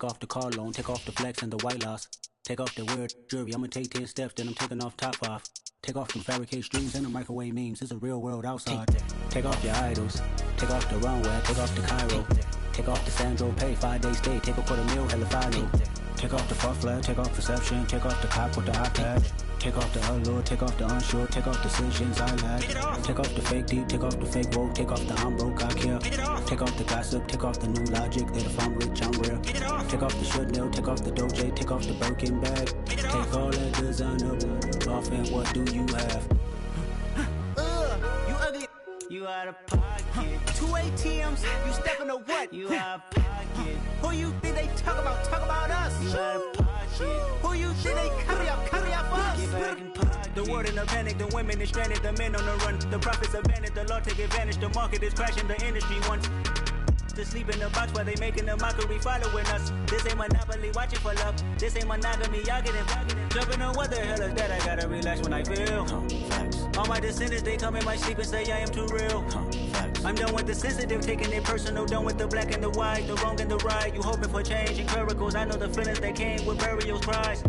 off the car loan, take off the flex and the white loss. Take off the weird jewelry, I'ma take 10 steps, then I'm taking off top off. Take off them fabricate streams and the microwave memes, it's a real world outside. Take off your idols, take off the runway, take off the Cairo. Take off the Sandro pay, 5-day stay, take a $250,000, hella final. Take off the fuck flag, take off perception, take off the cop with the iPad. Take off the allure, take off the unsure, take off decisions I lack. Take off the fake deep, take off the fake woke, take off the I'm broke, I care. Take off the gossip, take off the new logic, that if I'm rich, I'm real. Take off the Chanel, take off the Doja, take off the Birkin bag. Take all that designer off and what do you have? You ugly, you out of pocket. 2 ATMs, you stepping or what? You out of pocket. Who you think they talk about us? You out of pocket. Who you think they carry up for us? Get back in pocket. The world in a panic, the women is stranded, the men on the run. The profits abandoned, the law take advantage, the market is crashing, the industry wants to sleep in the box while they making a mockery following us. This ain't Monopoly, watching for love. This ain't monogamy, y'all getting jumping on what the hell is that? I gotta relax when I feel. All my descendants, they come in my sleep and say I am too real. I'm done with the sensitive, taking it personal. Done with the black and the white, the wrong and the right. You hoping for change and miracles. I know the feelings that came with burial cries.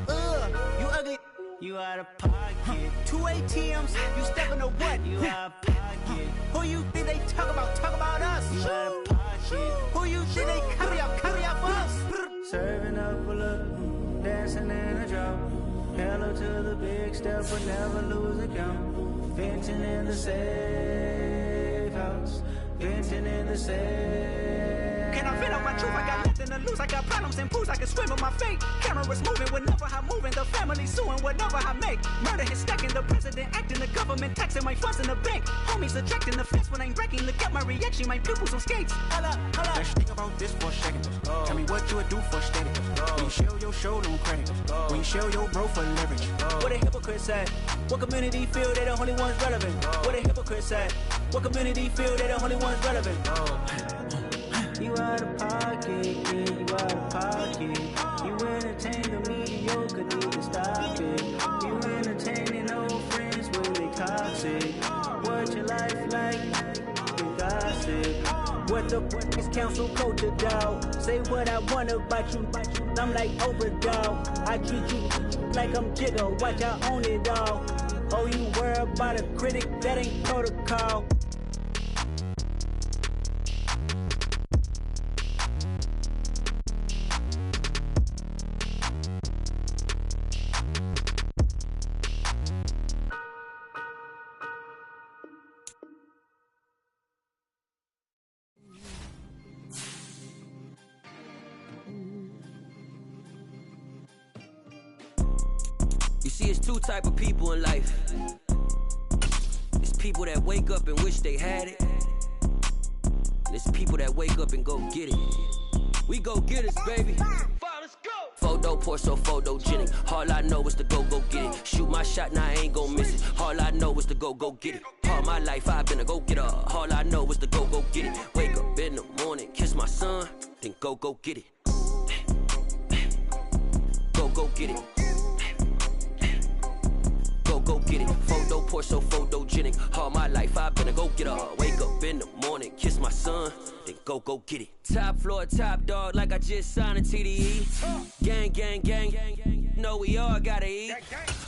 You ugly, you out of pocket. 2 ATMs, you stepping or what? You out of pocket. Who you think they talk about us? You out of pocket. Who you think they carry up for us? Serving up a look, dancing in a drop. Hello to the big step, but never lose a count. Venting in the safe house. Venting in the safe. Can I feel out my truth? I got nothing to lose. I got problems and pools. I can swim with my fate. Cameras moving whenever I'm moving. The family suing whatever I make. Murder is stacking. The president acting. The government taxing my funds in the bank. Homies subtracting the fence when I'm breaking. Look at my reaction. My pupils on skates. Holla. Let's think about this for a second. Tell me what you would do for status. When you show your show, don't credit. When you show your bro for leverage. What a hypocrite said. What community feel they the only ones relevant? What a hypocrite said. What community feel they the only ones relevant? You out of pocket, yeah, you out of pocket. You entertain the mediocre, need to stop it. You entertaining old friends when they toxic. What your life like? You gossip. What the fuck is council culture, dog? Say what I want about you. I'm like overdog. I treat you like I'm Jigga. Watch I own it all. Oh, you worry about a critic? That ain't protocol. You see, it's two type of people in life. It's people that wake up and wish they had it. And it's people that wake up and go get it. We go get it, baby. Let's go. Photo pour so photogenic. All I know is to go get it. Shoot my shot, now I ain't gon' miss it. All I know is to go get it. All my life I've been a go-getter. All I know is to go get it. Wake up in the morning, kiss my son, then go get it. Go get it. Go get it. Photo pour so photogenic. All my life I've been a go-getter. Wake up in the morning, kiss my son, then go get it. Top floor, top dog, like I just signed a TDE. Gang. Know we all gotta eat.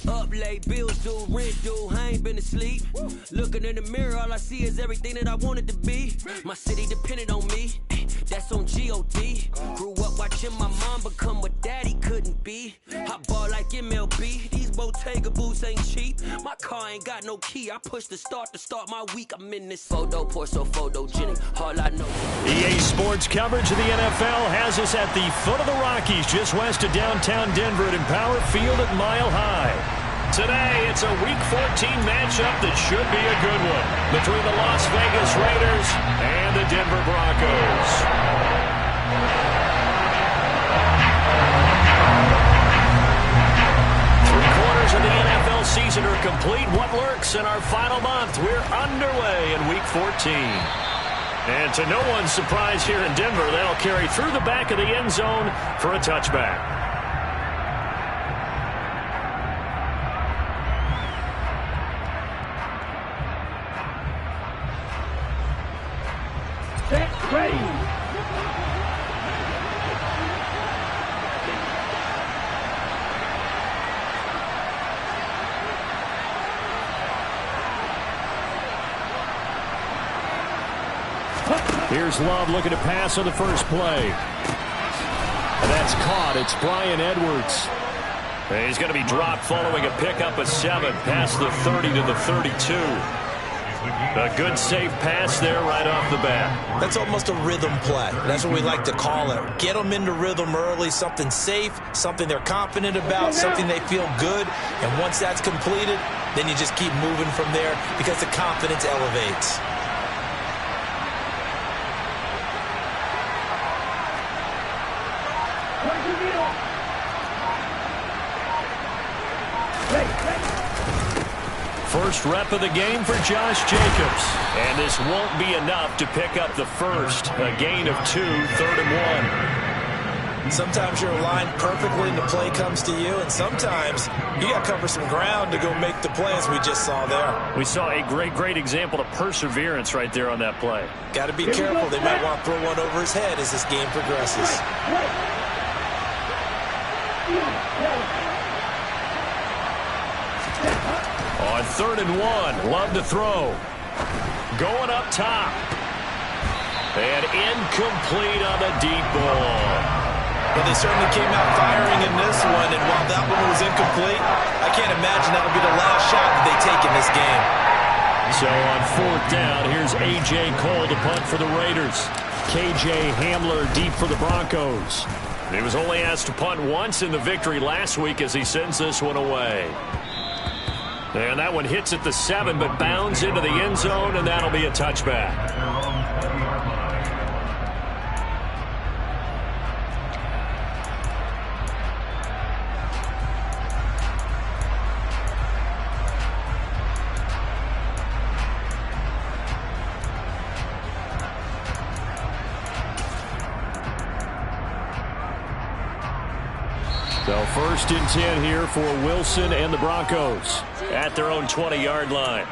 Up late, bills due, rent due, I ain't been asleep. Looking in the mirror, all I see is everything that I wanted to be. My city depended on me, that's on G.O.D. Grew up watching my mom become what daddy couldn't be. I ball like MLB, these Bottega boots ain't cheap. My car ain't got no key, I push the start to start my week. I'm in this photo pour so photogenic, all I know. EA Sports coverage of the NFL has us at the foot of the Rockies, just west of downtown Denver at Empower Field at Mile High. Today, it's a Week 14 matchup that should be a good one between the Las Vegas Raiders and the Denver Broncos. Three-quarters of the NFL season are complete. What lurks in our final month? We're underway in Week 14. And to no one's surprise here in Denver, they'll carry through the back of the end zone for a touchback. Here's Love looking to pass on the first play. And that's caught. It's Bryan Edwards. And he's going to be dropped following a pickup of 7 past the 30 to the 32. A good safe pass there right off the bat. That's almost a rhythm play. That's what we like to call it. Get them into rhythm early, something safe, something they're confident about, something they feel good. And once that's completed, then you just keep moving from there because the confidence elevates. First rep of the game for Josh Jacobs. And this won't be enough to pick up the first. A gain of 2, 3rd and 1. Sometimes you're aligned perfectly and the play comes to you, and sometimes you got to cover some ground to go make the play, as we just saw there. We saw a great example of perseverance right there on that play. Got to be careful. They might want to throw one over his head as this game progresses. On 3rd and 1, Love to throw. Going up top. And incomplete on the deep ball. Well, they certainly came out firing in this one, and while that one was incomplete, I can't imagine that'll be the last shot that they take in this game. So on 4th down, here's A.J. Cole to punt for the Raiders. K.J. Hamler deep for the Broncos. He was only asked to punt once in the victory last week as he sends this one away. And that one hits at the 7, but bounds into the end zone, and that'll be a touchback. So 1st and 10 here for Wilson and the Broncos at their own 20-yard line.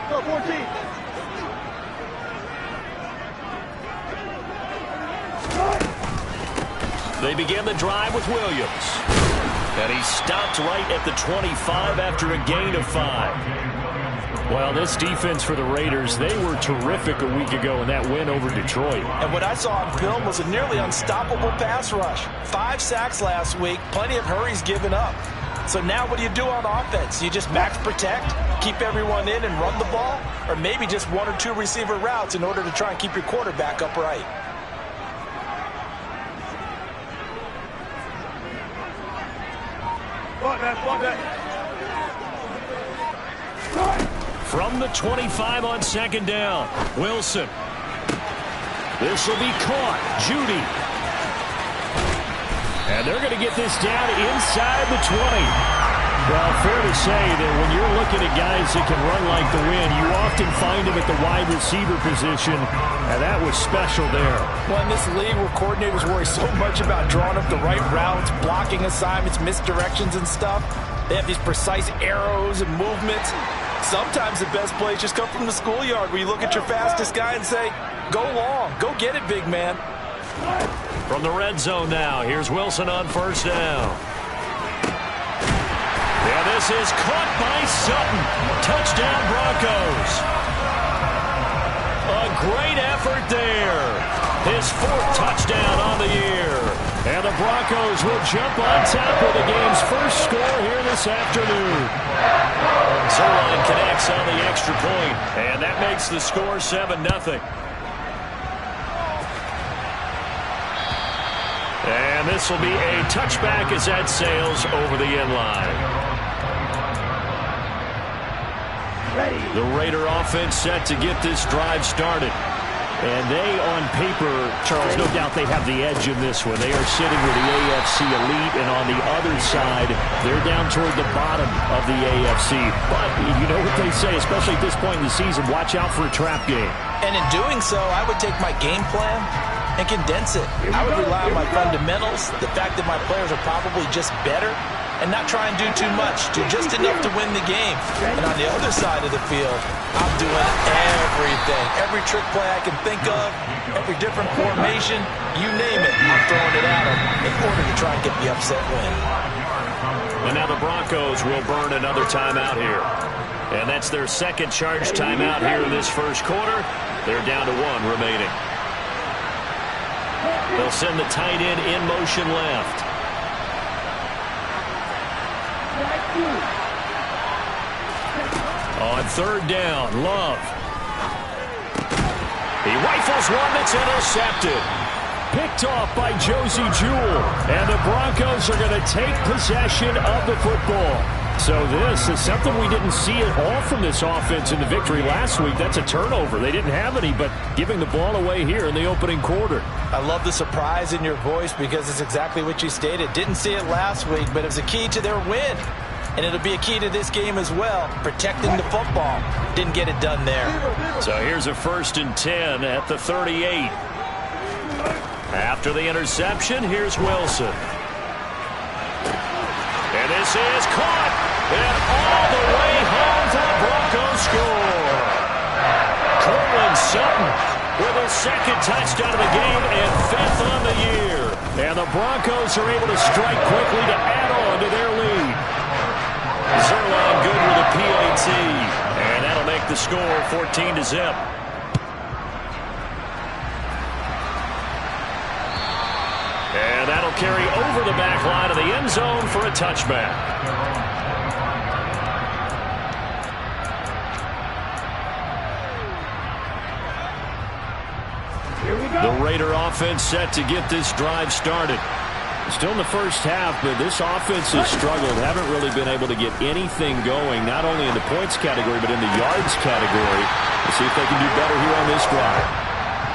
Go 14. They begin the drive with Williams. And he stopped right at the 25 after a gain of 5. Well, this defense for the Raiders, they were terrific a week ago in that win over Detroit. And what I saw on film was a nearly unstoppable pass rush. 5 sacks last week, plenty of hurries given up. So now what do you do on offense? You just max protect, keep everyone in and run the ball? Or maybe just 1 or 2 receiver routes in order to try and keep your quarterback upright? From the 25 on 2nd down, Wilson. This will be caught. Judy. And they're going to get this down inside the 20. Well, fair to say that when you're looking at guys that can run like the wind, you often find them at the wide receiver position, and that was special there. Well, in this league where coordinators worry so much about drawing up the right routes, blocking assignments, misdirections and stuff, they have these precise arrows and movements. Sometimes the best plays just come from the schoolyard where you look at your fastest guy and say, go long, go get it, big man. From the red zone now, here's Wilson on 1st down. And this is caught by Sutton. Touchdown, Broncos. A great effort there. His 4th touchdown on the year. And the Broncos will jump on top of the game's first score here this afternoon. Zuerlein connects on the extra point, and that makes the score 7-0. And this will be a touchback as that sails over the end line. The Raider offense set to get this drive started. And they, on paper, Charles, no doubt they have the edge in this one. They are sitting with the AFC elite, and on the other side, they're down toward the bottom of the AFC. But you know what they say, especially at this point in the season, watch out for a trap game. And in doing so, I would take my game plan and condense it. I would rely on my fundamentals, the fact that my players are probably just better, and not try and do too much. Do just enough to win the game. And on the other side of the field, I'm doing everything. Every trick play I can think of, every different formation, you name it, I'm throwing it at them in order to try and get the upset win. And now the Broncos will burn another timeout here. And that's their second charge timeout here in this first quarter. They're down to 1 remaining. They'll send the tight end in motion left. On third down, Love. He rifles one that's intercepted. Picked off by Josie Jewell. And the Broncos are going to take possession of the football. So this is something we didn't see at all from this offense in the victory last week. That's a turnover. They didn't have any, but giving the ball away here in the opening quarter. I love the surprise in your voice because it's exactly what you stated. Didn't see it last week, but it was a key to their win. And it'll be a key to this game as well, protecting the football. Didn't get it done there. So here's a 1st and 10 at the 38. After the interception, here's Wilson. And this is caught. And all the way home for the Broncos score. Courtland Sutton with his 2nd touchdown of the game and 5th on the year. And the Broncos are able to strike quickly to add on to their lead. Zerline good with a PAT. And that'll make the score 14-0. And that'll carry over the back line of the end zone for a touchback. The Raider offense set to get this drive started. Still in the first half, but this offense has struggled. Haven't really been able to get anything going, not only in the points category, but in the yards category. We'll see if they can do better here on this drive.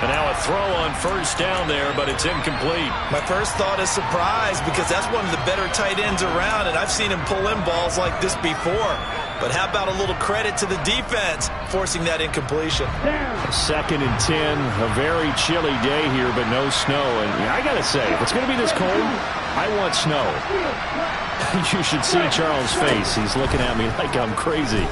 And now a throw on 1st down there, but it's incomplete. My first thought is surprise because that's one of the better tight ends around, and I've seen him pull in balls like this before. But how about a little credit to the defense forcing that incompletion? 2nd and 10, a very chilly day here, but no snow. And I got to say, if it's going to be this cold, I want snow. You should see Charles' face. He's looking at me like I'm crazy.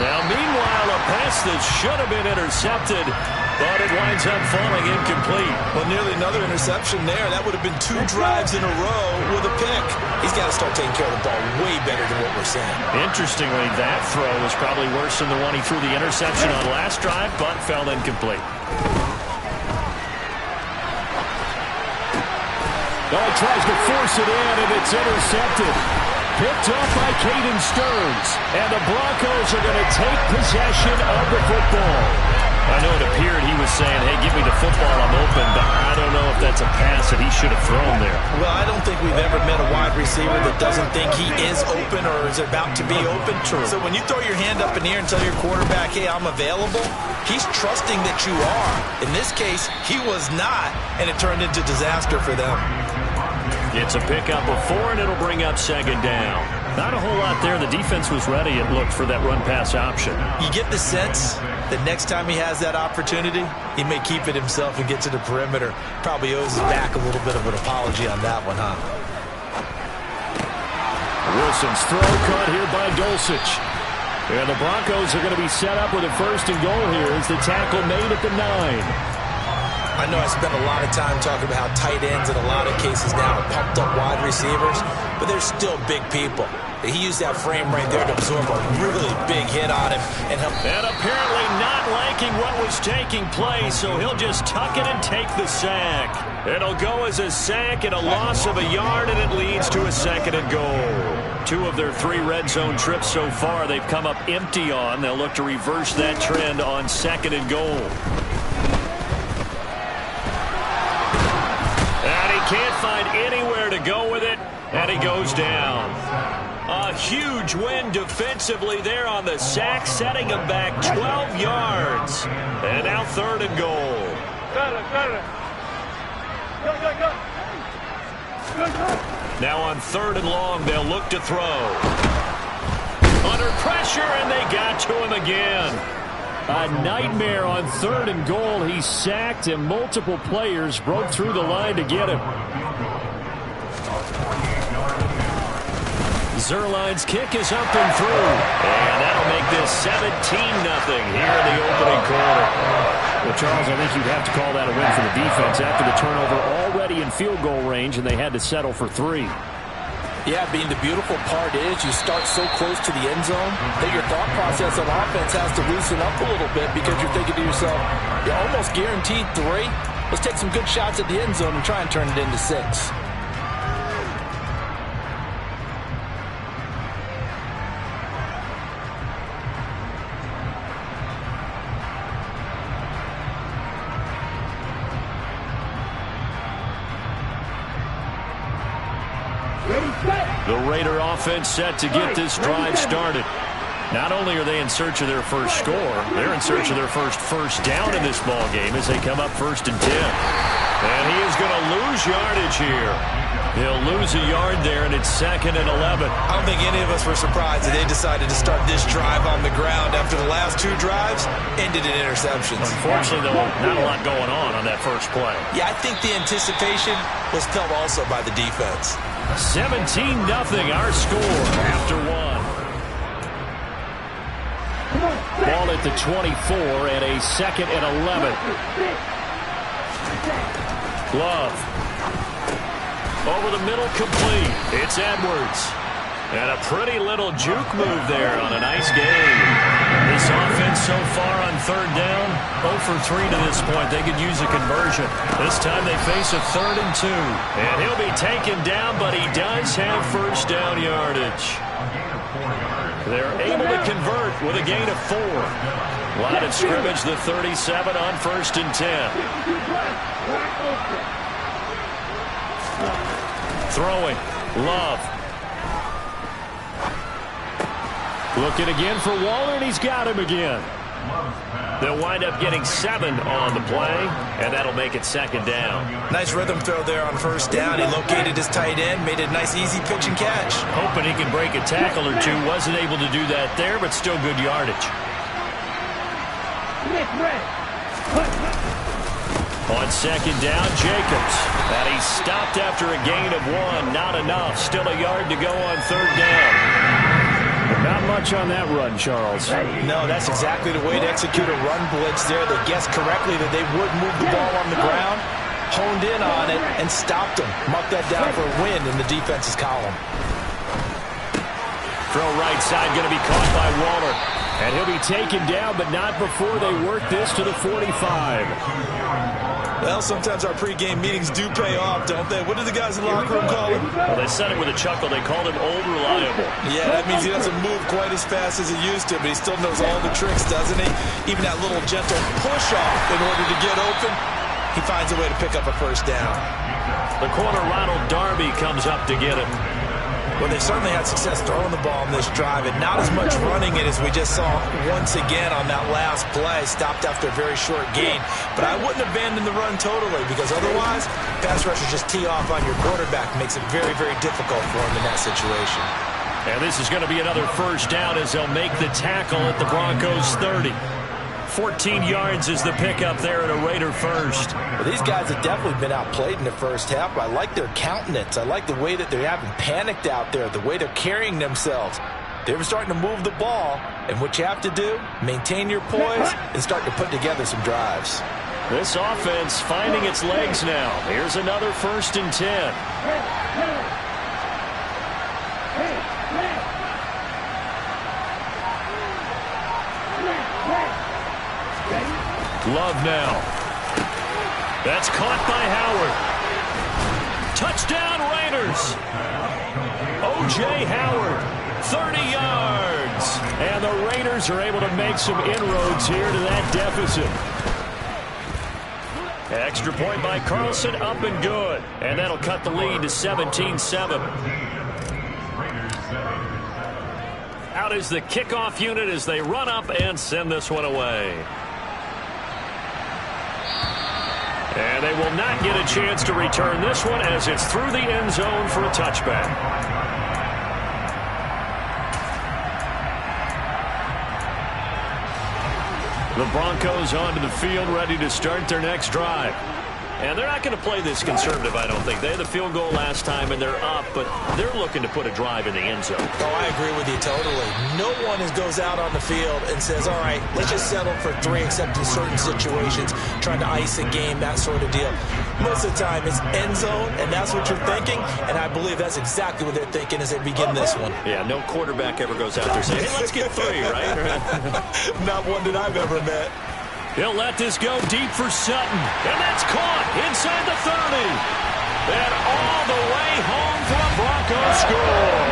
Now, meanwhile, a pass that should have been intercepted, but it winds up falling incomplete. Well, nearly another interception there. That would have been 2 drives in a row with a pick. He's got to start taking care of the ball way better than what we're seeing. Interestingly, that throw was probably worse than the one he threw the interception on last drive, but fell incomplete. Oh, he tries to force it in, and it's intercepted. Picked off by Caden Stearns. And the Broncos are going to take possession of the football. I know it appeared he was saying, hey, give me the football, I'm open, but I don't know if that's a pass that he should have thrown there. Well, I don't think we've ever met a wide receiver that doesn't think he is open or is about to be open. True. So when you throw your hand up in the air and tell your quarterback, hey, I'm available, he's trusting that you are. In this case, he was not, and it turned into disaster for them. It's a pickup of 4, and it'll bring up 2nd down. Not a whole lot there. The defense was ready, it looked, for that run-pass option. You get the sense that next time he has that opportunity, he may keep it himself and get to the perimeter. Probably owes his back a little bit of an apology on that one, huh? Wilson's throw caught here by Dulcich. And the Broncos are going to be set up with a 1st and goal here as the tackle made at the 9. I know I spent a lot of time talking about how tight ends in a lot of cases now are pumped up wide receivers, but they're still big people. He used that frame right there to absorb a really big hit on him and help. And apparently not liking what was taking place, so he'll just tuck it and take the sack. It'll go as a sack and a loss of a yard, and it leads to a 2nd and goal. 2 of their 3 red zone trips so far they've come up empty on. They'll look to reverse that trend on 2nd and goal. Can't find anywhere to go with it, and he goes down. A huge win defensively there on the sack, setting him back 12 yards. And now 3rd and goal. Now on 3rd and long, they'll look to throw. Under pressure, and they got to him again. A nightmare on 3rd and goal. He sacked, and multiple players broke through the line to get him. Zuerlein's kick is up and through. And that'll make this 17-0 here in the opening quarter. Well, Charles, I think you'd have to call that a win for the defense after the turnover already in field goal range, and they had to settle for 3. Yeah, being the beautiful part is you start so close to the end zone that your thought process on offense has to loosen up a little bit because you're thinking to yourself, you're almost guaranteed 3. Let's take some good shots at the end zone and try and turn it into 6. The Raider offense set to get this drive started. Not only are they in search of their first score, they're in search of their first down in this ball game as they come up 1st and 10. And he is going to lose yardage here. He'll lose a yard there, and it's 2nd and 11. I don't think any of us were surprised that they decided to start this drive on the ground after the last 2 drives ended in interceptions. Unfortunately, though, not a lot going on that first play. Yeah, I think the anticipation was felt also by the defense. 17-0 our score after 1. Ball at the 24 and a 2nd and 11. Love. Over the middle, complete. It's Edwards. And a pretty little juke move there on a nice game. This offense so far on 3rd down, 0 for 3 to this point. They could use a conversion. This time they face a 3rd and 2. And he'll be taken down, but he does have first down yardage. They're able to convert with a gain of 4. Line of scrimmage, the 37 on 1st and 10. Throwing. Love. Looking again for Waller, and he's got him again. They'll wind up getting 7 on the play, and that'll make it 2nd down. Nice rhythm throw there on 1st down. He located his tight end, made a nice easy pitch and catch. Hoping he can break a tackle or two. Wasn't able to do that there, but still good yardage. On 2nd down, Jacobs. And he's stopped after a gain of 1. Not enough. Still a yard to go on 3rd down. Not much on that run, Charles. No, that's exactly the way to execute a run blitz there. They guessed correctly that they would move the ball on the ground, honed in on it, and stopped them. Marked that down for a win in the defense's column. Throw right side, going to be caught by Waller. And he'll be taken down, but not before they work this to the 45. Well, sometimes our pregame meetings do pay off, don't they? What do the guys in the locker room call him? Well, they said it with a chuckle. They called him Old Reliable. Yeah, that means he doesn't move quite as fast as he used to, but he still knows all the tricks, doesn't he? Even that little gentle push-off in order to get open, he finds a way to pick up a first down. The corner, Ronald Darby, comes up to get it. Well, they certainly had success throwing the ball in this drive, and not as much running it as we just saw once again on that last play. Stopped after a very short gain. But I wouldn't abandon the run totally, because otherwise, pass rushers just tee off on your quarterback. Makes it very, very difficult for him in that situation. And this is going to be another first down as they'll make the tackle at the Broncos 30. 14 yards is the pickup there at a Raider first. Well, these guys have definitely been outplayed in the first half. I like their countenance. I like the way that they haven't panicked out there, the way they're carrying themselves. They're starting to move the ball, and what you have to do, maintain your poise and start to put together some drives. This offense finding its legs now. Here's another 1st and 10. Love now. That's caught by Howard. Touchdown Raiders. O.J. Howard, 30 yards. And the Raiders are able to make some inroads here to that deficit. Extra point by Carlson, up and good. And that'll cut the lead to 17-7. Out is the kickoff unit as they run up and send this one away. And they will not get a chance to return this one as it's through the end zone for a touchback. The Broncos onto the field ready to start their next drive. And they're not going to play this conservative, I don't think. They had the field goal last time, and they're up, but they're looking to put a drive in the end zone. Oh, I agree with you totally. No one goes out on the field and says, all right, let's just settle for 3, except in certain situations, trying to ice a game, that sort of deal. Most of the time, it's end zone, and that's what you're thinking, and I believe that's exactly what they're thinking as they begin this one. Yeah, no quarterback ever goes out there saying, hey, let's get 3, right? Not one that I've ever met. He'll let this go deep for Sutton. And that's caught inside the 30. And all the way home for a Broncos score.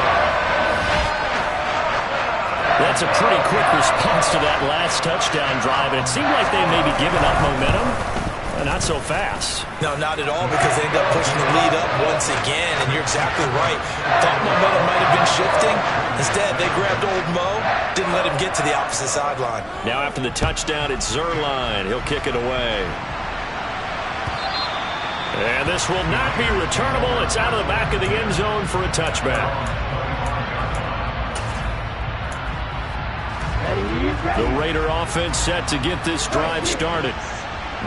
That's a pretty quick response to that last touchdown drive. And it seemed like they may be giving up momentum. Not so fast. No, not at all, because they ended up pushing the lead up once again, and you're exactly right. Thought momentum might have been shifting. Instead, they grabbed old Mo, didn't let him get to the opposite sideline. Now after the touchdown, it's Zuerlein. He'll kick it away. And this will not be returnable. It's out of the back of the end zone for a touchback. The Raider offense set to get this drive started.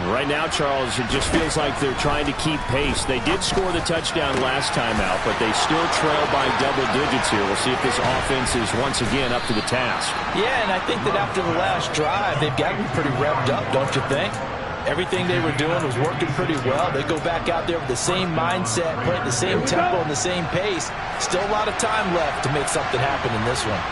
Right now, Charles, it just feels like they're trying to keep pace. They did score the touchdown last time out, but they still trail by double digits here. We'll see if this offense is once again up to the task. Yeah, and I think that after the last drive, they've got to be pretty revved up, don't you think? Everything they were doing was working pretty well. They go back out there with the same mindset, play at the same tempo and the same pace. Still a lot of time left to make something happen in this one.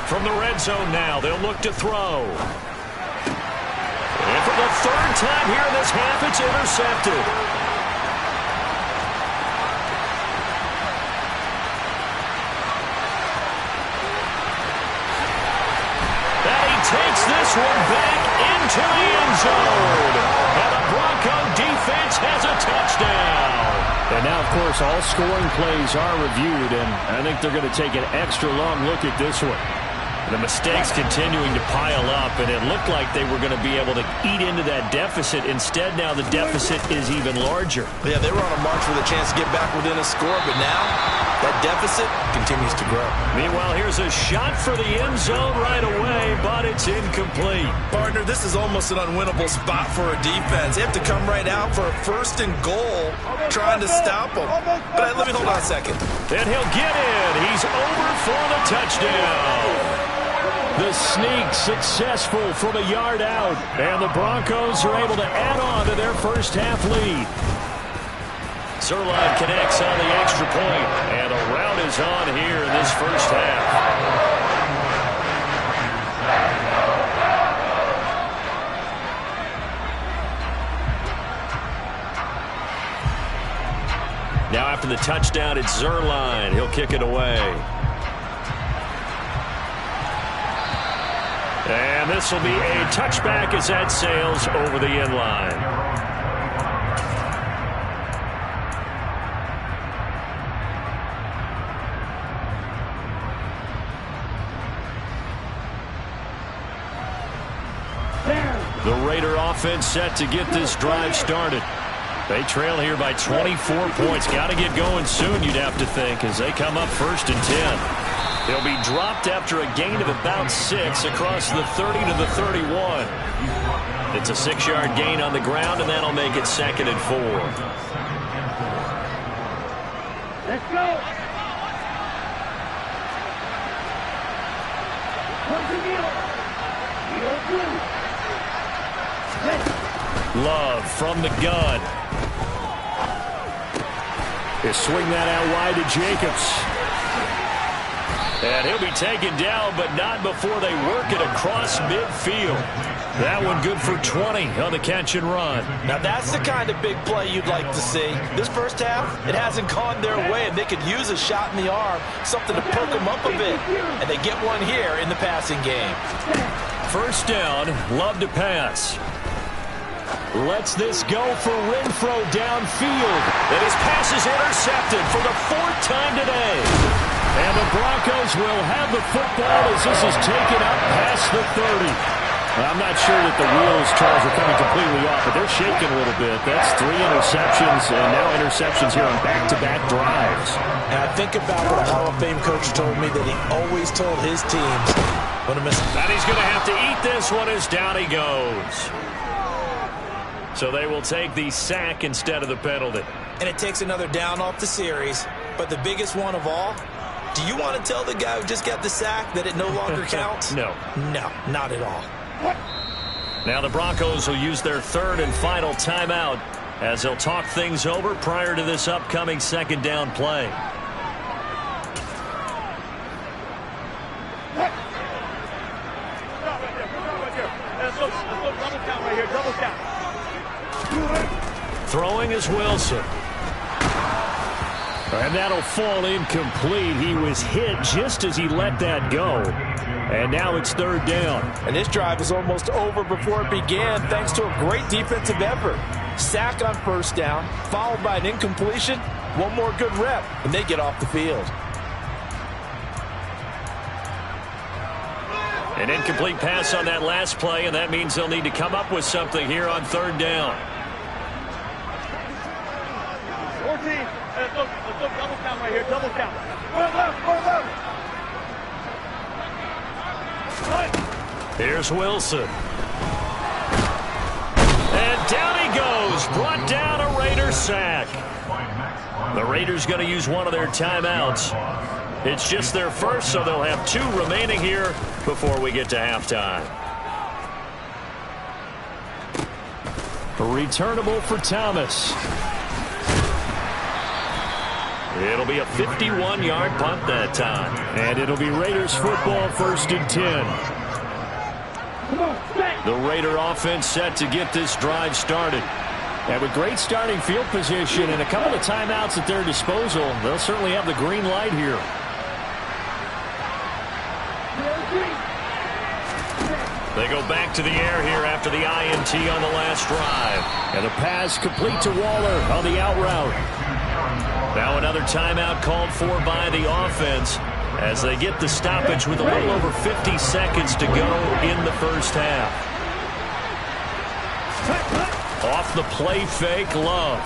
From the red zone now, they'll look to throw. And for the 3rd time here in this half, it's intercepted. And he takes this one back into the end zone. And the Bronco defense has a touchdown. And now, of course, all scoring plays are reviewed, and I think they're going to take an extra long look at this one. The mistakes continuing to pile up, and it looked like they were going to be able to eat into that deficit. Instead, now the deficit is even larger. Yeah, they were on a march with a chance to get back within a score, but now that deficit continues to grow. Meanwhile, here's a shot for the end zone right away, but it's incomplete. Partner, this is almost an unwinnable spot for a defense. They have to come right out for a 1st and goal, trying to stop them. But let me hold on a second. And he'll get in. He's over for the touchdown. The sneak successful from a yard out, and the Broncos are able to add on to their first half lead. Zuerlein connects on the extra point, and a rout is on here in this first half. Now after the touchdown, it's Zuerlein. He'll kick it away. And this will be a touchback as that sails over the end line. The Raider offense set to get this drive started. They trail here by 24 points. Got to get going soon, you'd have to think, as they come up 1st and 10. They'll be dropped after a gain of about 6 across the 30 to the 31. It's a 6-yard gain on the ground, and that'll make it 2nd and 4. Let's go. Love from the gun. They swing that out wide to Jacobs. And he'll be taken down, but not before they work it across midfield. That one good for 20 on the catch and run. Now that's the kind of big play you'd like to see. This first half, it hasn't gone their way, and they could use a shot in the arm, something to perk them up a bit. And they get one here in the passing game. First down, Love to pass. Lets this go for Renfro downfield. And his pass is intercepted for the 4th time today. And the Broncos will have the football as this is taken up past the 30. I'm not sure that the wheels, Charles, are coming completely off, but they're shaking a little bit. That's 3 interceptions, and now interceptions here on back-to-back drives. And I think about what a Hall of Fame coach told me that he always told his teams when to miss. And he's going to have to eat this one as down he goes. So they will take the sack instead of the penalty. And it takes another down off the series. But the biggest one of all, do you want to tell the guy who just got the sack that it no longer counts? No. No, not at all. Now the Broncos will use their third and final timeout as they'll talk things over prior to this upcoming second down play. Throwing is Wilson. And that'll fall incomplete. He was hit just as he let that go. And now it's third down. And this drive is almost over before it began thanks to a great defensive effort. Sack on first down, followed by an incompletion. One more good rep, and they get off the field. An incomplete pass on that last play, and that means they'll need to come up with something here on third down. 14. Let's go double count right here. Double count. Here's Wilson. And down he goes. Brought down a Raider sack. The Raiders going to use one of their timeouts. It's just their first, so they'll have 2 remaining here before we get to halftime. Returnable for Thomas. It'll be a 51-yard punt that time. And it'll be Raiders football, first and 10. The Raider offense set to get this drive started. And with great starting field position and a couple of timeouts at their disposal, they'll certainly have the green light here. They go back to the air here after the INT on the last drive. And the pass complete to Waller on the out route. Now another timeout called for by the offense as they get the stoppage with a little over 50 seconds to go in the first half. Off the play fake, Love.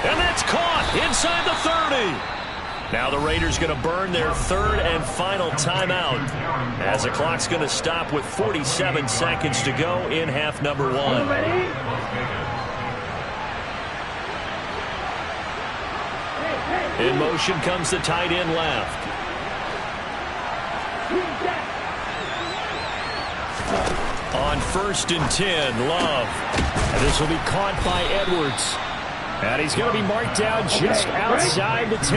And that's caught inside the 30. Now the Raiders going to burn their third and final timeout as the clock's going to stop with 47 seconds to go in half number 1. In motion comes the tight end left. On first and 10, Love. And this will be caught by Edwards. And he's going to be marked down just outside the 10.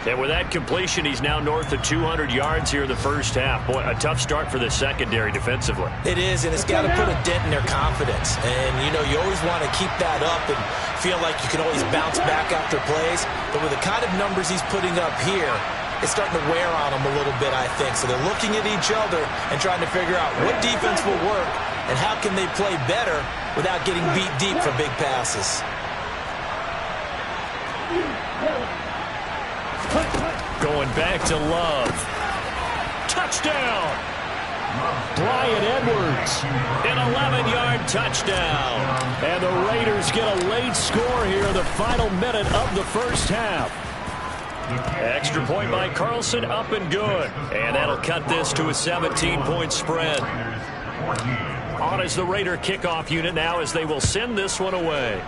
And with that completion, he's now north of 200 yards here in the first half. Boy, a tough start for the secondary defensively. It is, and it's got to put a dent in their confidence. And, you know, you always want to keep that up and feel like you can always bounce back after plays. But with the kind of numbers he's putting up here, it's starting to wear on them a little bit, I think. So they're looking at each other and trying to figure out what defense will work and how can they play better without getting beat deep for big passes. Going back to Love. Touchdown! Bryan Edwards, an 11-yard touchdown. And the Raiders get a late score here in the final minute of the first half. Extra point by Carlson, up and good. And that'll cut this to a 17-point spread. On is the Raider kickoff unit now as they will send this one away.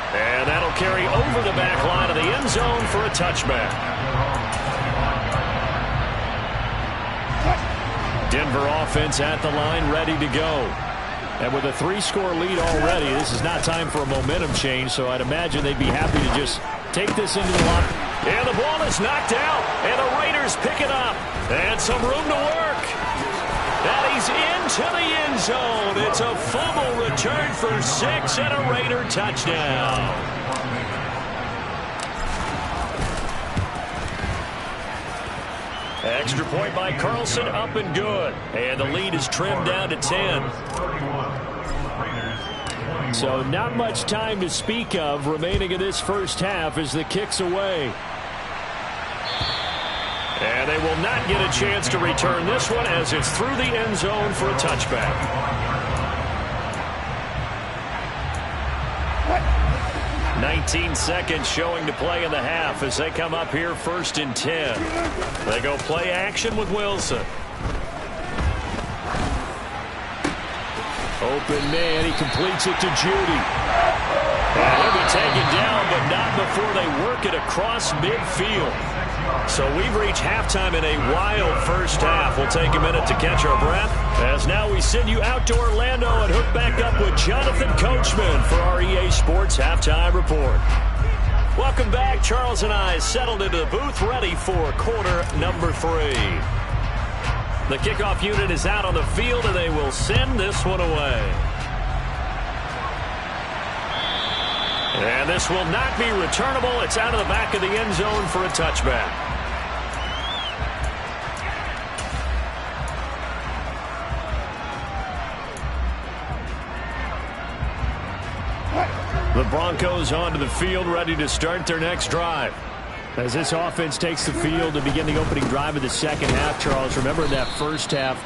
And that'll carry over the back line of the end zone for a touchback. Denver offense at the line, ready to go. And with a 3-score lead already, this is not time for a momentum change, so I'd imagine they'd be happy to just take this into the locker. And the ball is knocked out, and the Raiders pick it up. And some room to work. And he's into the end zone. It's a fumble return for 6 and a Raider touchdown. Extra point by Carlson, up and good. And the lead is trimmed down to 10. So not much time to speak of remaining in this first half as the kick's away. And they will not get a chance to return this one as it's through the end zone for a touchback. 19 seconds showing to play in the half as they come up here first and 10. They go play action with Wilson. Open man, he completes it to Judy. And he'll be taken down, but not before they work it across midfield. So we've reached halftime in a wild first half. We'll take a minute to catch our breath, as now we send you out to Orlando and hook back up with Jonathan Coachman for our EA Sports Halftime Report. Welcome back. Charles and I settled into the booth, ready for quarter number 3. The kickoff unit is out on the field, and they will send this one away. And this will not be returnable. It's out of the back of the end zone for a touchback. The Broncos onto the field, ready to start their next drive. As this offense takes the field to begin the opening drive of the second half, Charles, remember that first half,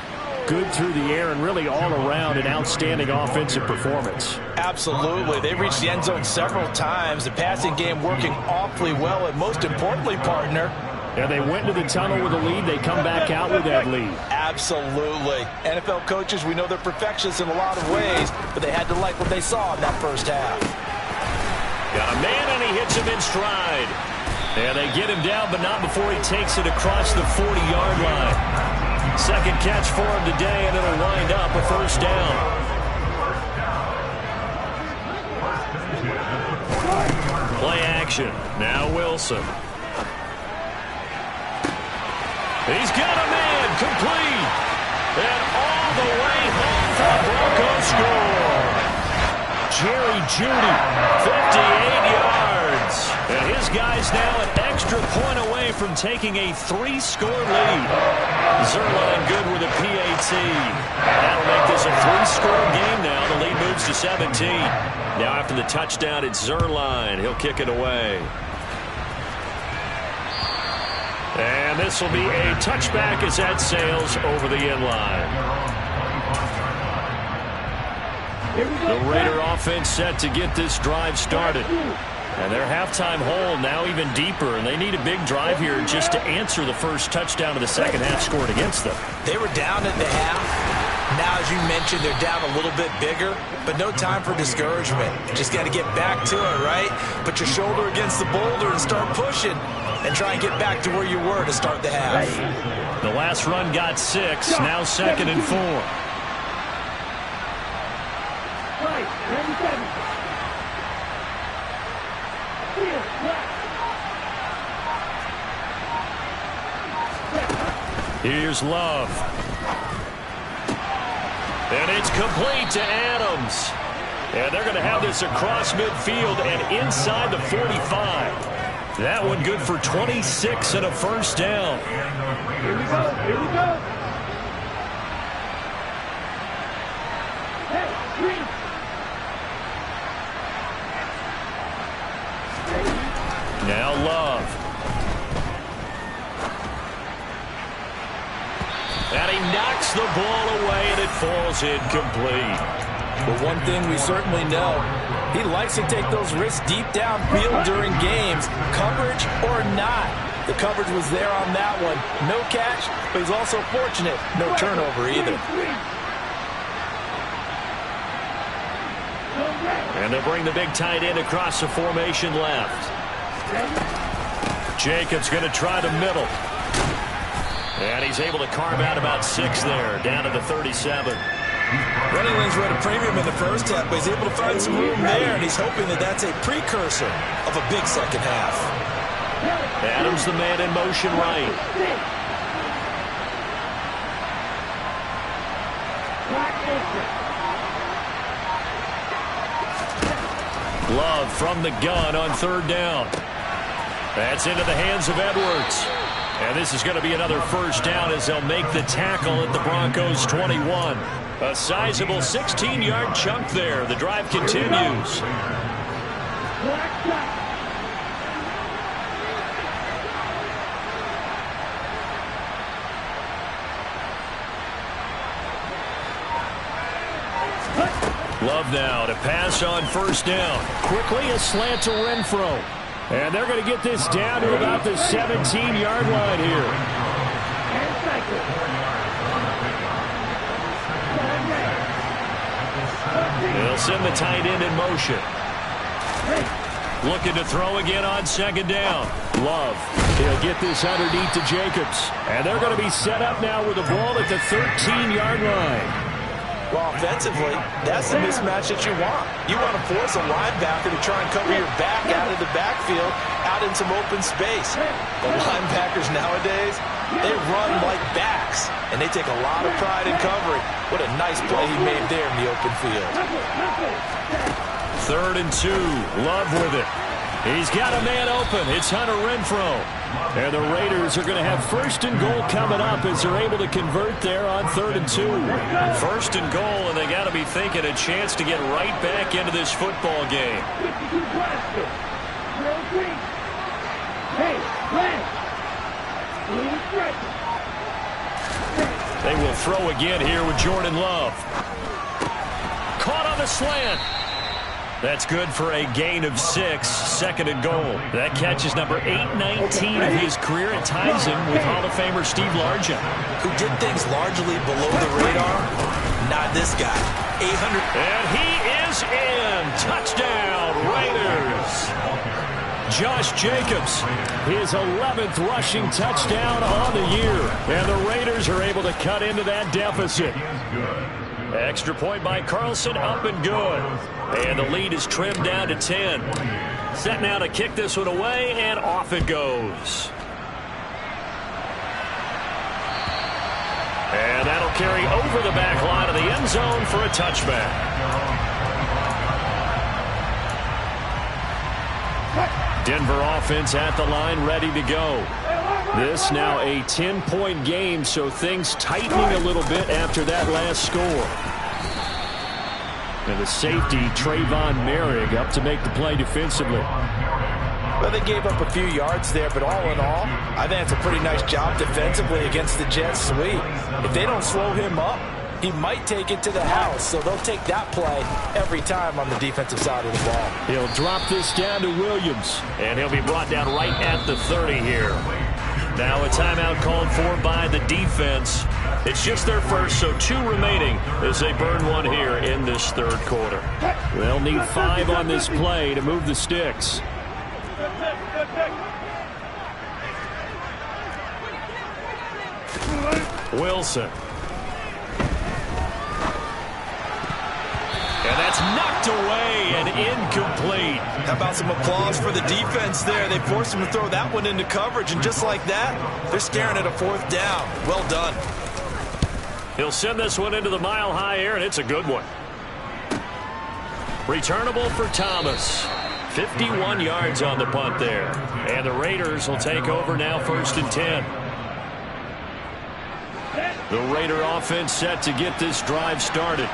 good through the air and really all around an outstanding offensive performance. Absolutely. They reached the end zone several times. The passing game working awfully well, and most importantly, partner, and they went to the tunnel with a lead. They come back out with that lead. Absolutely. NFL coaches, we know they're perfectionists in a lot of ways, but they had to like what they saw in that first half. Got a man, and he hits him in stride. And they get him down, but not before he takes it across the 40-yard line. Second catch for him today, and it'll wind up a first down. Play action. Now Wilson. He's got a man, complete. And all the way home for the Broncos score. Jerry Jeudy, 58 yards. And his guy's now an extra point away from taking a 3-score lead. Zuerlein good with a PAT. And that'll make this a 3-score game now. The lead moves to 17. Now after the touchdown, it's Zuerlein. He'll kick it away. And this will be a touchback as that sails over the end line. The Raider offense set to get this drive started. And their halftime hole now even deeper, and they need a big drive here just to answer the first touchdown of the second half scored against them. They were down at the half. Now, as you mentioned, they're down a little bit bigger, but no time for discouragement. Just got to get back to it, right? Put your shoulder against the boulder and start pushing, and try and get back to where you were to start the half. The last run got 6, now 2nd and 4. Here's Love. And it's complete to Adams. And they're going to have this across midfield and inside the 45. That one good for 26 and a first down. Here we go. Here we go. Hey, green. Now Love. And he knocks the ball away, and it falls incomplete. But one thing we certainly know, he likes to take those risks deep downfield during games, coverage or not. The coverage was there on that one. No catch, but he's also fortunate. No turnover either. And they'll bring the big tight end across the formation left. Jacobs going to try the middle. And he's able to carve out about 6 there, down to the 37. Running lanes were at a premium in the first half, but he's able to find some room there, and he's hoping that that's a precursor of a big second half. Adams the man in motion right. Love from the gun on 3rd down. That's into the hands of Edwards. And this is going to be another first down as they'll make the tackle at the Broncos 21. A sizable 16-yard chunk there. The drive continues. Love now to pass on 1st down. Quickly a slant to Renfro. And they're going to get this down to about the 17-yard line here. send the tight end in motion. Looking to throw again on second down. Love. He'll get this underneath to Jacobs. And they're going to be set up now with the ball at the 13-yard line. Well, offensively, that's the mismatch that you want. You want to force a linebacker to try and cover your back out of the backfield, out in some open space. The linebackers nowadays, they run like backs, and they take a lot of pride in covering. What a nice play he made there in the open field. 3rd and 2. Love with it. He's got a man open. It's Hunter Renfrow. And the Raiders are going to have 1st and goal coming up as they're able to convert there on 3rd and 2. 1st and goal, and they got to be thinking a chance to get right back into this football game. They will throw again here with Jordan Love. Caught on the slant. That's good for a gain of 6, 2nd and goal. That catch is number 819 of his career. It ties him with Hall of Famer Steve Largent, who did things largely below the radar. Not this guy. 800. And he is in. Touchdown, Raiders. Josh Jacobs, his 11th rushing touchdown on the year. And the Raiders are able to cut into that deficit. Extra point by Carlson, up and good. And the lead is trimmed down to 10. Set now to kick this one away, and off it goes. And that'll carry over the back line of the end zone for a touchback. Denver offense at the line, ready to go. This now a 10-point game, so things tightening a little bit after that last score. And the safety, Trayvon Merrick, up to make the play defensively. Well, they gave up a few yards there, but all in all, I think it's a pretty nice job defensively against the jet sweep. If they don't slow him up, he might take it to the house, so they'll take that play every time on the defensive side of the ball. He'll drop this down to Williams, and he'll be brought down right at the 30 here. Now a timeout called for by the defense. It's just their first, so 2 remaining as they burn one here in this 3rd quarter. They'll need 5 on this play to move the sticks. Wilson. And that's knocked away and incomplete. How about some applause for the defense there? They forced him to throw that one into coverage, and just like that, they're staring at a 4th down. Well done. He'll send this one into the mile-high air, and it's a good one. Returnable for Thomas. 51 yards on the punt there. And the Raiders will take over now 1st and 10. The Raider offense set to get this drive started.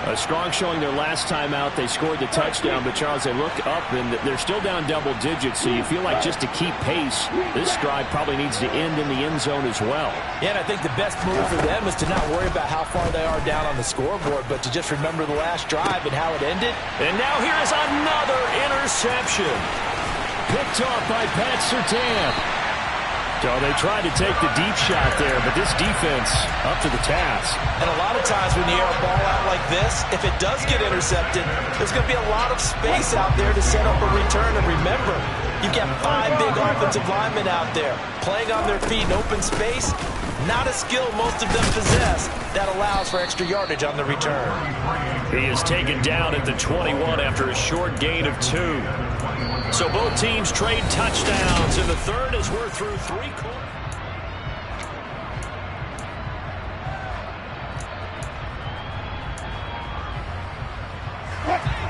A strong showing their last time out. They scored the touchdown, but Charles, they look up and they're still down double digits, so you feel like just to keep pace, this drive probably needs to end in the end zone as well. Yeah, and I think the best move for them is to not worry about how far they are down on the scoreboard, but to just remember the last drive and how it ended. And now here's another interception. Picked off by Pat Surtain. So they tried to take the deep shot there, but this defense up to the task. And a lot of times when you air a ball out like this, if it does get intercepted, there's going to be a lot of space out there to set up a return. And remember, you've got 5 big offensive linemen out there playing on their feet in open space. Not a skill most of them possess that allows for extra yardage on the return. He is taken down at the 21 after a short gain of 2. So both teams trade touchdowns in the 3rd as we're through 3 quarters.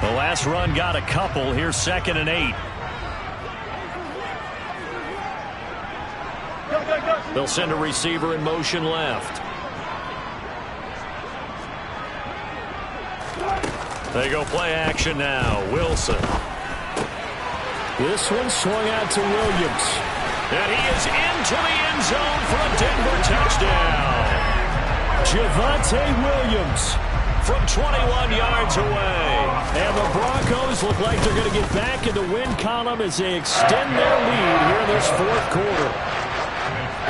The last run got a couple. Here's 2nd and 8. They'll send a receiver in motion left. They go play action now. Wilson. This one swung out to Williams. And he is into the end zone for a Denver touchdown. Javonte Williams from 21 yards away. And the Broncos look like they're going to get back in the win column as they extend their lead here in this 4th quarter.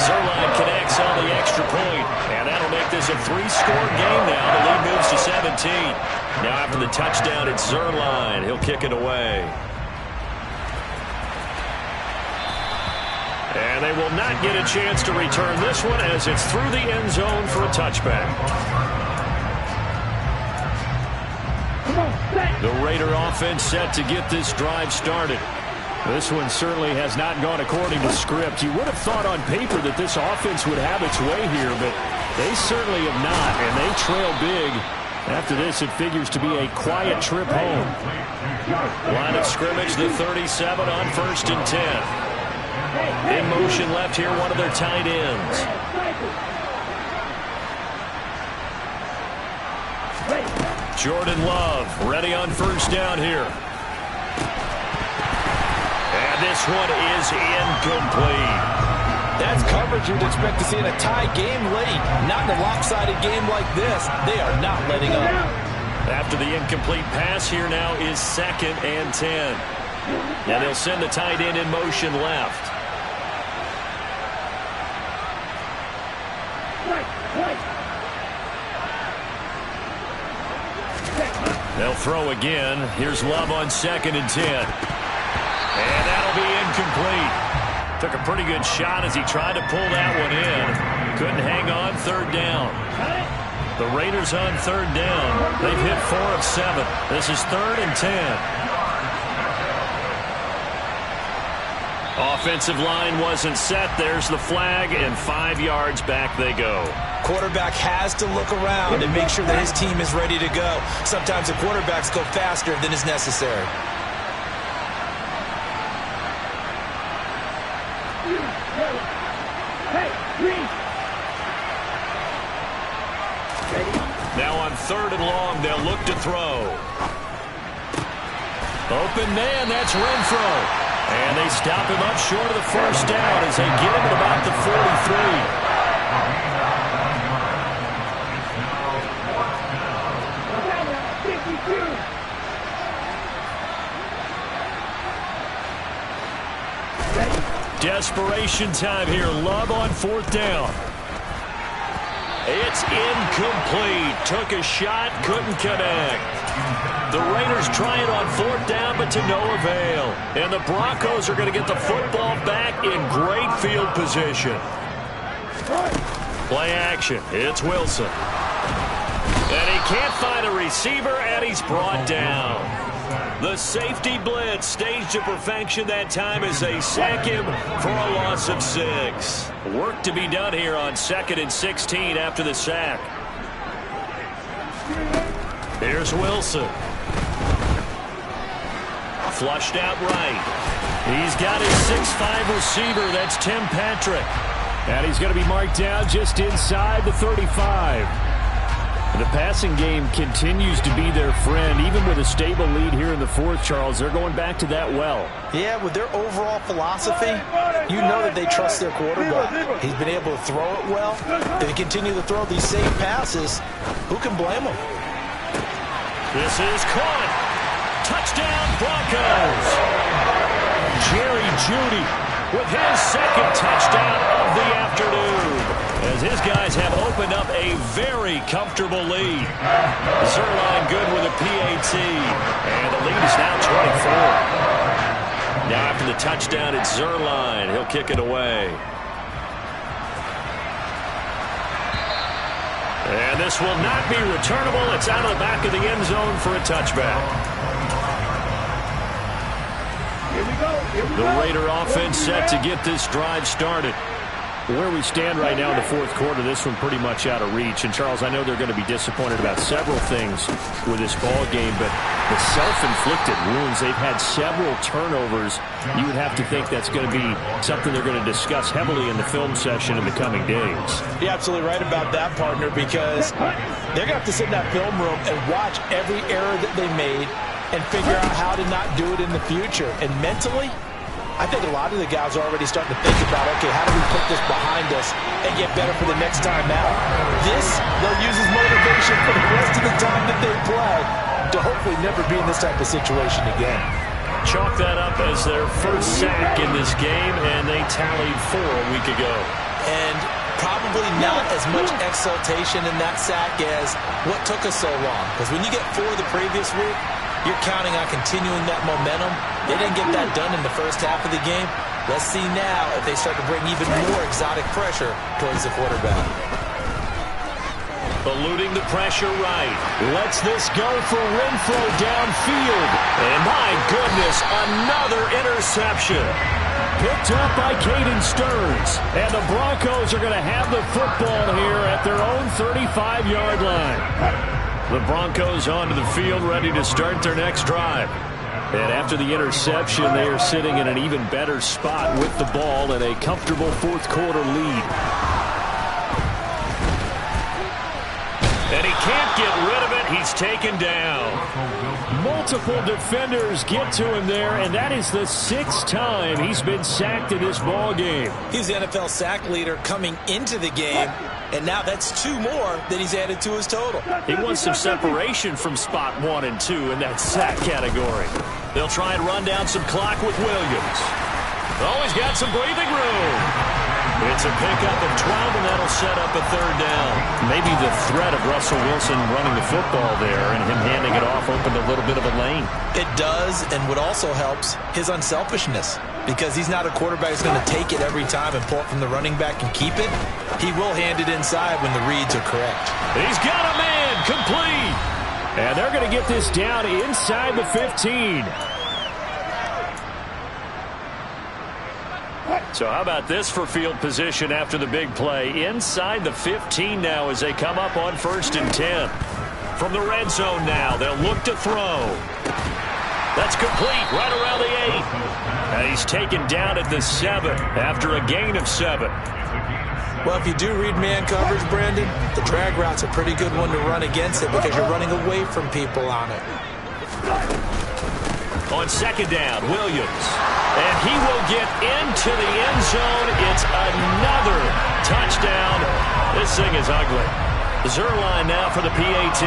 Zuerlein connects on the extra point, and that'll make this a 3-score game now. The lead moves to 17. Now after the touchdown, it's Zuerlein. He'll kick it away. And they will not get a chance to return this one as it's through the end zone for a touchback. The Raider offense set to get this drive started. This one certainly has not gone according to script. You would have thought on paper that this offense would have its way here, but they certainly have not, and they trail big. After this, it figures to be a quiet trip home. Line of scrimmage, the 37 on 1st and 10. In motion left here, one of their tight ends. Jordan Love ready on 1st down here. And this one is incomplete. That's coverage you'd expect to see in a tie game late. Not in a lopsided game like this. They are not letting up. After the incomplete pass, here now is 2nd and 10. And they'll send the tight end in motion left. They'll throw again. Here's Love on 2nd and 10. And that'll be incomplete. Took a pretty good shot as he tried to pull that one in. Couldn't hang on 3rd down. The Raiders on 3rd down. They've hit 4 of 7. This is 3rd and 10. Offensive line wasn't set. There's the flag, and 5 yards back they go. Quarterback has to look around and make sure that his team is ready to go. Sometimes the quarterbacks go faster than is necessary. Now on 3rd and long, they'll look to throw. Open man, that's Renfro. And they stop him up short of the 1st down as they get him at about the 43. Desperation time here. Love on 4th down. It's incomplete. Took a shot, couldn't connect. The Raiders try it on 4th down, but to no avail. And the Broncos are going to get the football back in great field position. Play action. It's Wilson. And he can't find a receiver, and he's brought down. The safety blitz staged to perfection that time as they sack him for a loss of 6. Work to be done here on 2nd and 16 after the sack. Here's Wilson. Flushed out right. He's got his 6'5 receiver. That's Tim Patrick. And he's going to be marked down just inside the 35. The passing game continues to be their friend. Even with a stable lead here in the 4th, Charles, they're going back to that well. Yeah, with their overall philosophy, you know that they trust their quarterback. He's been able to throw it well. If they continue to throw these safe passes, who can blame them? This is caught. Touchdown, Broncos. Jerry Jeudy with his 2nd touchdown of the afternoon, as his guys have opened up a very comfortable lead. Zuerlein good with a PAT, and the lead is now 24. Now after the touchdown, it's Zuerlein. He'll kick it away. And this will not be returnable. It's out of the back of the end zone for a touchback. The Raider offense set to get this drive started. Where we stand right now in the 4th quarter, this one pretty much out of reach. And, Charles, I know they're going to be disappointed about several things with this ball game, but the self-inflicted wounds, they've had several turnovers. You would have to think that's going to be something they're going to discuss heavily in the film session in the coming days. You're absolutely right about that, partner, because they're going to have to sit in that film room and watch every error that they made and figure out how to not do it in the future. And mentally, I think a lot of the guys are already starting to think about, okay, how do we put this behind us and get better for the next time out? This, they'll use as motivation for the rest of the time that they play to hopefully never be in this type of situation again. Chalk that up as their first sack in this game, and they tallied 4 a week ago. And probably not as much exultation in that sack as what took us so long. Because when you get 4 the previous week, you're counting on continuing that momentum. They didn't get that done in the first half of the game. Let's see now if they start to bring even more exotic pressure towards the quarterback. Eluding the pressure right. Lets this go for Renfrow downfield. And my goodness, another interception. Picked up by Caden Stearns. And the Broncos are going to have the football here at their own 35-yard line. The Broncos onto the field, ready to start their next drive. And after the interception, they are sitting in an even better spot with the ball and a comfortable fourth-quarter lead. And he can't get rid of it. He's taken down. Multiple defenders get to him there, and that is the 6th time he's been sacked in this ball game. He's the NFL sack leader coming into the game, and now that's 2 more that he's added to his total. He wants some separation from spot 1 and 2 in that sack category. They'll try and run down some clock with Williams. Oh, he's got some breathing room. It's a pickup of 12, and that'll set up a 3rd down. Maybe the threat of Russell Wilson running the football there and him handing it off opened a little bit of a lane. It does, and what also helps, his unselfishness. Because he's not a quarterback who's going to take it every time and pull it from the running back and keep it. He will hand it inside when the reads are correct. He's got a man complete. And they're going to get this down inside the 15. So how about this for field position after the big play? Inside the 15 now as they come up on 1st and 10. From the red zone now, they'll look to throw. That's complete right around the 8. And he's taken down at the 7 after a gain of 7. Well, if you do read man coverage, Brandon, the drag route's a pretty good one to run against it because you're running away from people on it. On 2nd down, Williams. And he will get into the end zone. It's another touchdown. This thing is ugly. Zuerlein now for the PAT.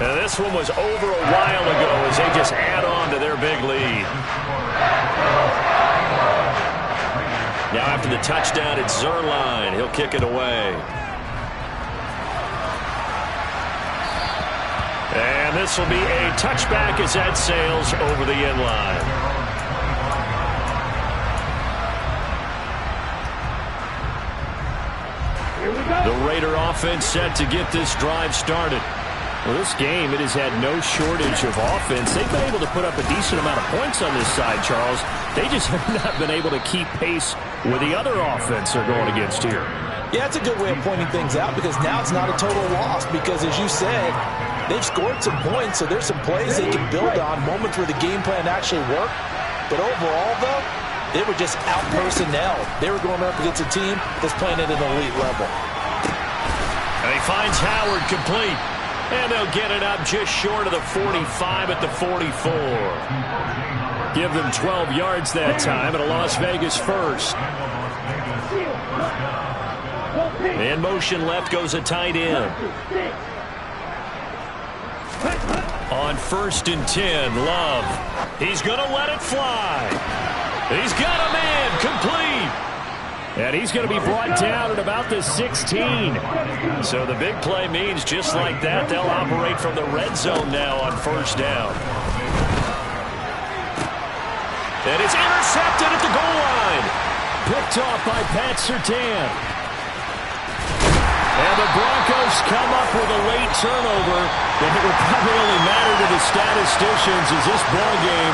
And this one was over a while ago as they just add on to their big lead. Now after the touchdown, it's Zuerlein. He'll kick it away. And this will be a touchback as that sails over the end line. The Raider offense set to get this drive started. Well, this game, it has had no shortage of offense. They've been able to put up a decent amount of points on this side, Charles. They just have not been able to keep pace with the other offense they're going against here. Yeah, it's a good way of pointing things out because now it's not a total loss because, as you said, they've scored some points, so there's some plays they can build on, moments where the game plan actually worked. But overall, though, they were just out-personnel. They were going up against a team that's playing at an elite level. And he finds Howard complete. And they'll get it up just short of the 45 at the 44. Give them 12 yards that time at a Las Vegas first. In motion left goes a tight end. On 1st and 10, Love. He's going to let it fly. He's got a man complete. And he's going to be brought down at about the 16. So the big play means just like that, they'll operate from the red zone now on 1st down. And it's intercepted at the goal line. Picked off by Pat Surtain. And the Broncos come up with a late turnover. And it will probably only matter to the statisticians as this ball game